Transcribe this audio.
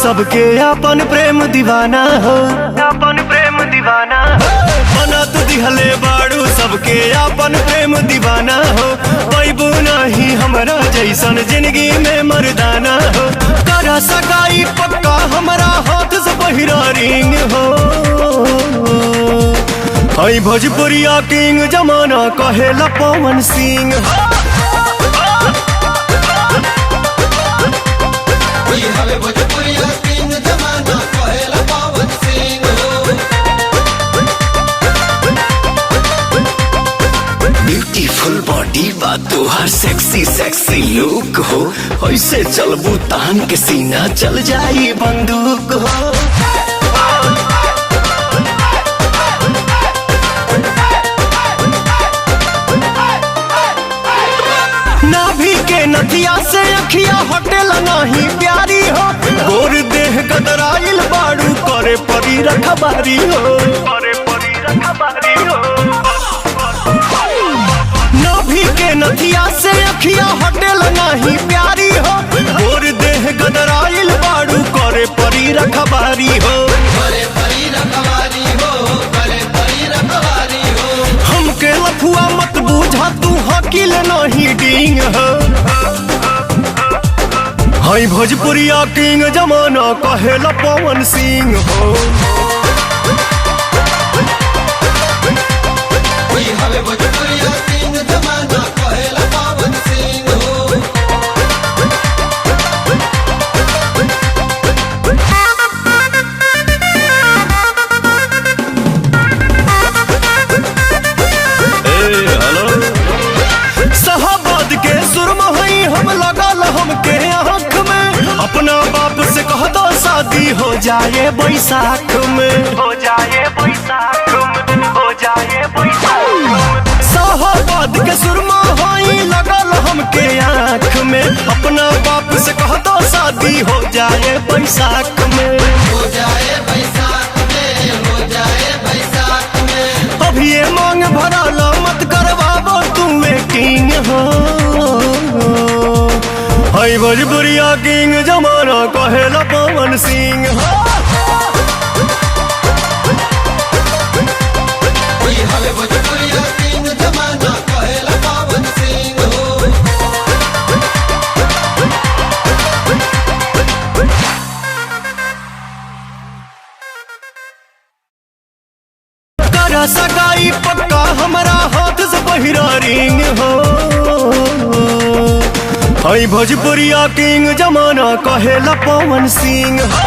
सबके अपन प्रेम दीवाना हो, अपन प्रेम दीवाना हो। बना तू दिहले बाड़ू सबके अपन प्रेम दीवाना हो। पैबू नहीं हमरा जैसन जिंदगी में मर्दाना हो। करा सगाई पक्का हमरा हाथ से पहिरा रिंग हो। हई भोजपुरिया किंग जमाना कहेला पवन सिंह हो। ब्यूटीफुल बॉडी बा तोहार सेक्सी सेक्सी लुक हो। ऐसे चलबू तान के सीना चल जाई बंदूक हो। नाभि के नथिया से अखिया हटेल नहीं प्यारी हो। गोर देह गदराइल बाड़ू करे परी रखबारी हो, करे परी रखबारी हो। नाभि के नथिया से अखिया हटेल नहीं प्यारी हो। गोर देह गदराइल बाड़ू करे परी रखबारी हो, करे परी रखबारी हो, करे परी रखबारी हो। हमके लफुआ मत बूझा तू हकील नहीं डींग हो। हई भोजपुरिया किंग जमाना कहेला पवन सिंह हो। भोजपुरिया किंग जमाना कहेला पवन सिंह हो। के सुरमा हई हम लगल हमके आँख में। अपना बाप से कह दो शादी हो जाए बैसाख में, हो जाए बैसाख में, हो जाए बैसाख में। शाहबाद के सुरमा हई लगल हमके आँख में। अपना बाप से कह दो शादी हो जाए बैसाख में, हो जाए बैसाख में, हो जाए बैसाख में। अभी ये मांग भराला मत करवाबो तू वेटिंग हो। हई भोजपुरिया किंग जमाना कहेला पवन सिंह हो। भोजपुरिया किंग जमाना कहेला पवन सिंह हो। करा सगाई पक्का हमरा हाथ से पहिरा रिंग हो। हई भोजपुरिया किंग जमाना कहेला पवन सिंह हो।